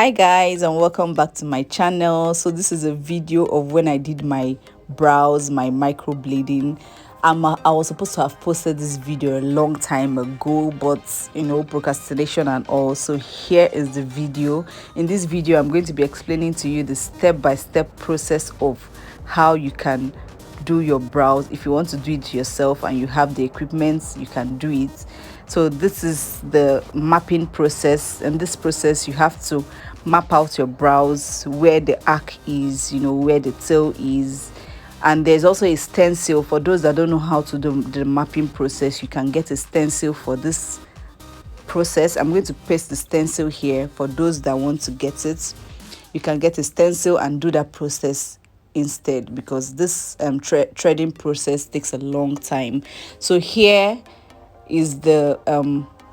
Hi guys, and welcome back to my channel. So this is a video of when I did my brows, my microblading. I was supposed to have posted this video a long time ago, but procrastination and all. So here is the video. In this video I'm going to be explaining to you the step-by-step process of how you can do your brows. If you want to do it yourself and you have the equipment, you can do it. So this is the mapping process. And this process, you have to map out your brows, where the arc is, where the tail is. And there's also a stencil. For those that don't know how to do the mapping process, you can get a stencil for this process. I'm going to paste the stencil here for those that want to get it. You can get a stencil and do that process instead, because this threading process takes a long time. So here is the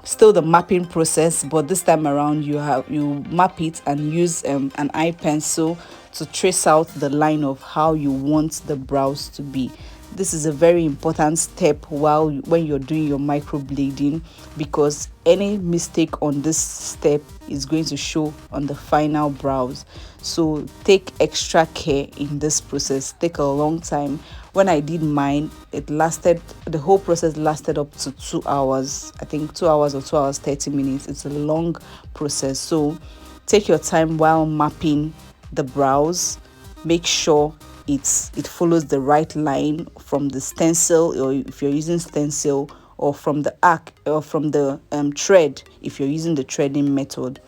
still the mapping process, but this time around you map it and use an eye pencil to trace out the line of how you want the brows to be. This is a very important step when you're doing your microblading, because any mistake on this step is going to show on the final brows. So take extra care in this process. Take a long time. When I did mine, the whole process lasted up to 2 hours. I think 2 hours or 2 hours 30 minutes. It's a long process. So take your time while mapping the brows. Make sure it follows the right line from the stencil, or if you're using stencil, or from the arc, or from the thread if you're using the threading method.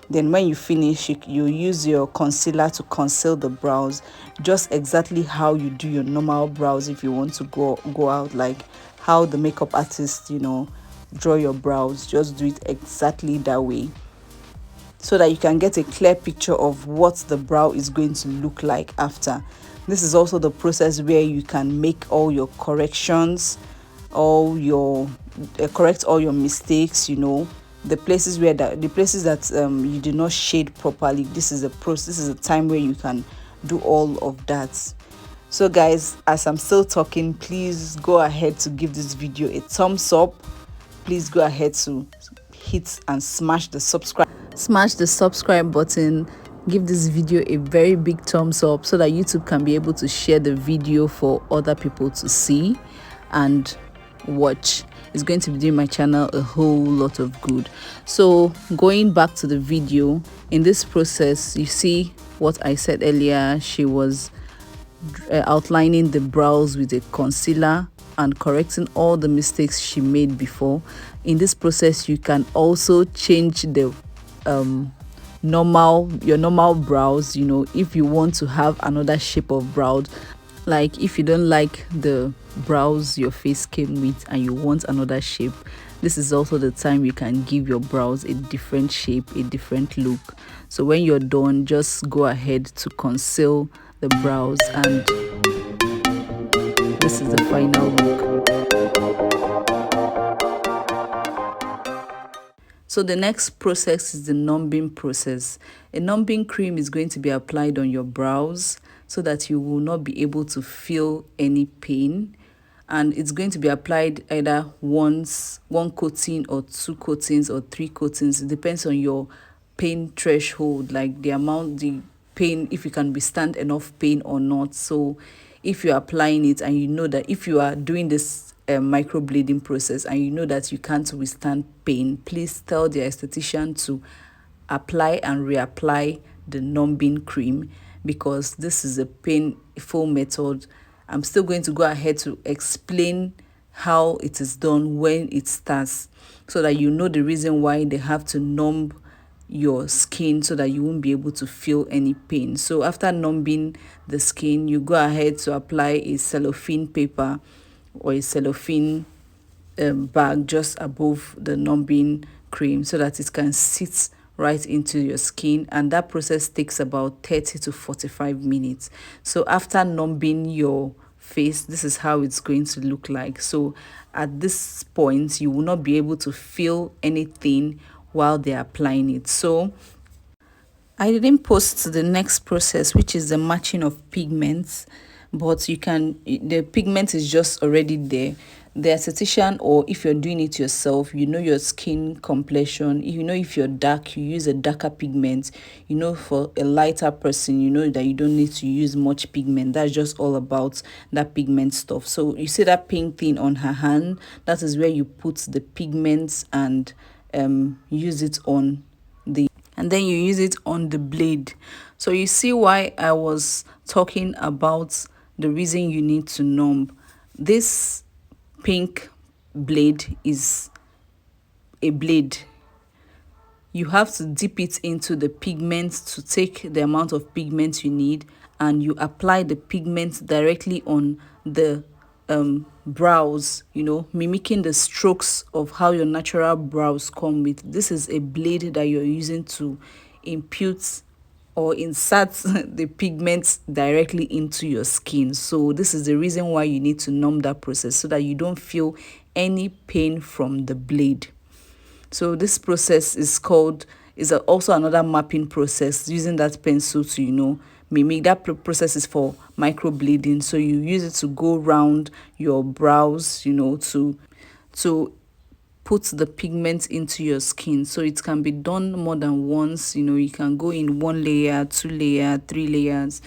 Then when you finish, you use your concealer to conceal the brows, just exactly how you do your normal brows. If you want to go out like how the makeup artist draw your brows, just do it exactly that way, so that you can get a clear picture of what the brow is going to look like after. This is also the process where you can make all your corrections, correct all your mistakes, the places that you did not shade properly. This is a process. This is a time where you can do all of that. So guys, as I'm still talking, please go ahead to give this video a thumbs up. Please go ahead to hit and smash the subscribe button. Give this video a very big thumbs up so that YouTube can be able to share the video for other people to see and watch. It's going to be doing my channel a whole lot of good. So going back to the video, in this process, you see what I said earlier. She was outlining the brows with a concealer and correcting all the mistakes she made before. In this process, you can also change the your normal brows, if you want to have another shape of brows. Like if you don't like the brows your face came with and you want another shape, this is also the time you can give your brows a different shape, a different look. So when you're done, just go ahead to conceal the brows, and this is the final look. So the next process is the numbing process. A numbing cream is going to be applied on your brows so that you will not be able to feel any pain. And it's going to be applied either one coating or 2 coatings or 3 coatings. It depends on your pain threshold, like the pain, if you can withstand enough pain or not. So if you're applying it and you know that if you are doing this microblading process and you know that you can't withstand pain, please tell the esthetician to apply and reapply the numbing cream, because this is a painful method. I'm still going to go ahead to explain how it is done when it starts, so that you know the reason why they have to numb your skin, so that you won't be able to feel any pain. So after numbing the skin, you go ahead to apply a cellophane paper or a cellophane bag just above the numbing cream, so that it can sit right into your skin, and that process takes about 30 to 45 minutes. So after numbing your face, this is how it's going to look like. So at this point, you will not be able to feel anything while they're applying it. So I didn't post the next process, which is the matching of pigments, but the pigment is just already there. the esthetician, or if you're doing it yourself, you know your skin complexion. You know if you're dark, you use a darker pigment. You know, for a lighter person, you know that you don't need to use much pigment. That's just all about that pigment stuff. So you see that pink thing on her hand, that is where you put the pigments and use it on the, and then you use it on the blade. So you see why I was talking about the reason you need to numb. This pink blade is a blade. You have to dip it into the pigment to take the amount of pigment you need, and you apply the pigment directly on the brows, you know, mimicking the strokes of how your natural brows come with. This is a blade that you're using to impute or insert the pigments directly into your skin. So this is the reason why you need to numb that process, so that you don't feel any pain from the blade. So this process is also another mapping process, using that pencil to, you know, mimic. That process is for microblading. So you use it to go around your brows, you know, to put the pigment into your skin. So it can be done more than once. You know, you can go in 1 layer, 2 layer, 3 layers.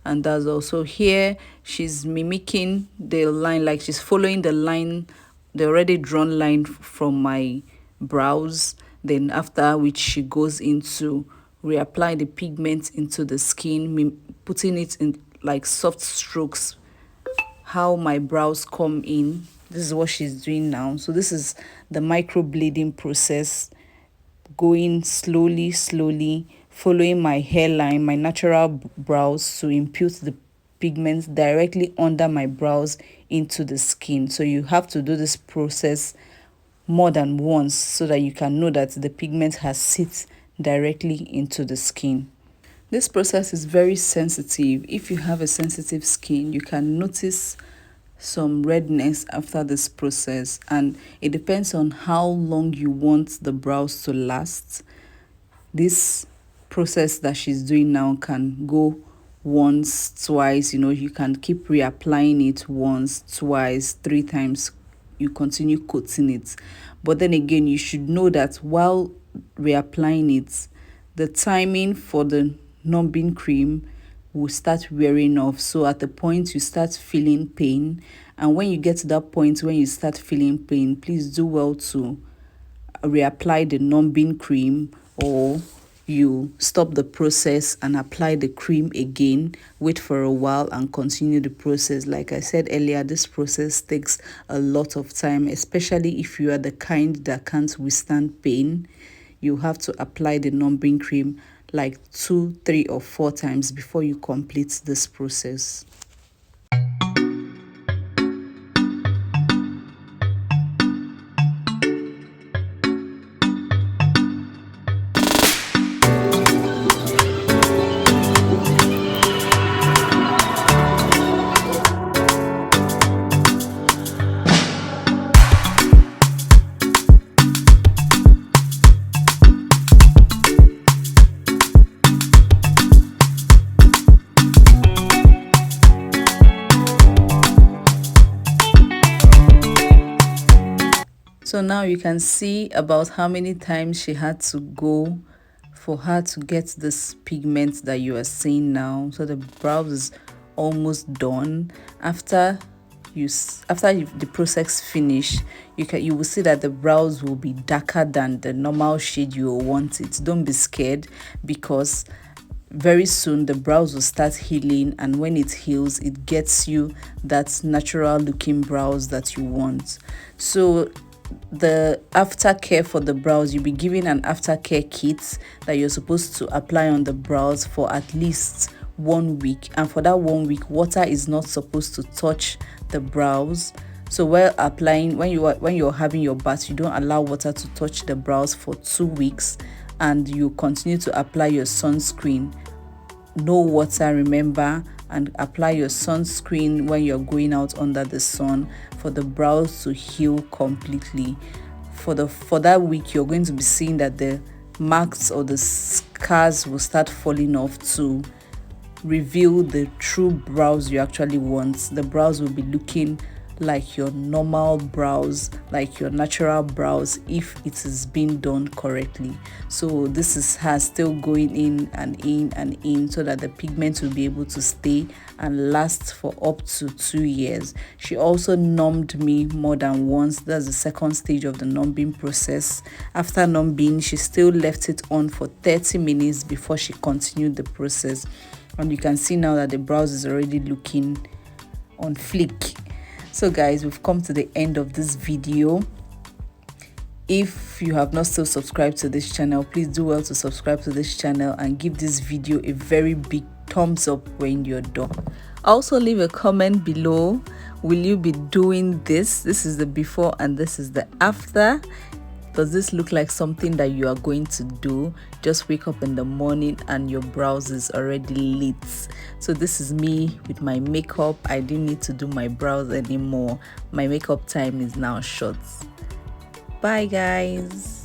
And that's also here she's mimicking the line, like she's following the line, the already drawn line from my brows. Then after which she goes into reapply the pigment into the skin, putting it in like soft strokes, how my brows come in. This is what she's doing now. So this is the microblading process, going slowly, following my hairline, my natural brows, to impute the pigments directly under my brows into the skin. So you have to do this process more than once so that you can know that the pigment has sit directly into the skin. This process is very sensitive. If you have a sensitive skin, you can notice some redness after this process, and it depends on how long you want the brows to last. This process that she's doing now can go once, twice, you know, you can keep reapplying it once, twice, 3 times, you continue coating it. But then again, you should know that while reapplying it, the timing for the numbing cream will start wearing off. So at the point you start feeling pain, and when you get to that point when you start feeling pain, please do well to reapply the numbing cream, or you stop the process and apply the cream again, wait for a while and continue the process. Like I said earlier, this process takes a lot of time, especially if you are the kind that can't withstand pain. You have to apply the numbing cream like 2, 3, or 4 times before you complete this process. So now you can see about how many times she had to go for her to get this pigment that you are seeing now. So the brows is almost done. After the process finish, you will see that the brows will be darker than the normal shade you want it. Don't be scared, because very soon the brows will start healing, and when it heals, it gets you that natural looking brows that you want. So the aftercare for the brows, you'll be given an aftercare kit that you're supposed to apply on the brows for at least 1 week, and for that 1 week, water is not supposed to touch the brows. So while applying, when you're having your bath, you don't allow water to touch the brows for 2 weeks, and you continue to apply your sunscreen. No water, remember, and apply your sunscreen when you're going out under the sun for the brows to heal completely. For that week, you're going to be seeing that the marks or the scars will start falling off to reveal the true brows you actually want. The brows will be looking like your normal brows, like your natural brows, if it is being done correctly. So this is her still going in and in and in, so that the pigment will be able to stay and last for up to 2 years. She also numbed me more than once. That's the second stage of the numbing process. After numbing, she still left it on for 30 minutes before she continued the process, and you can see now that the brows is already looking on fleek. So guys, we've come to the end of this video. If you have not still subscribed to this channel, please do well to subscribe to this channel and give this video a very big thumbs up when you're done. Also leave a comment below. Will you be doing this? This is the before and this is the after. Does this look like something that you are going to do? Just wake up in the morning and your brows is already lit. So this is me with my makeup. I didn't need to do my brows anymore. My makeup time is now short. Bye guys.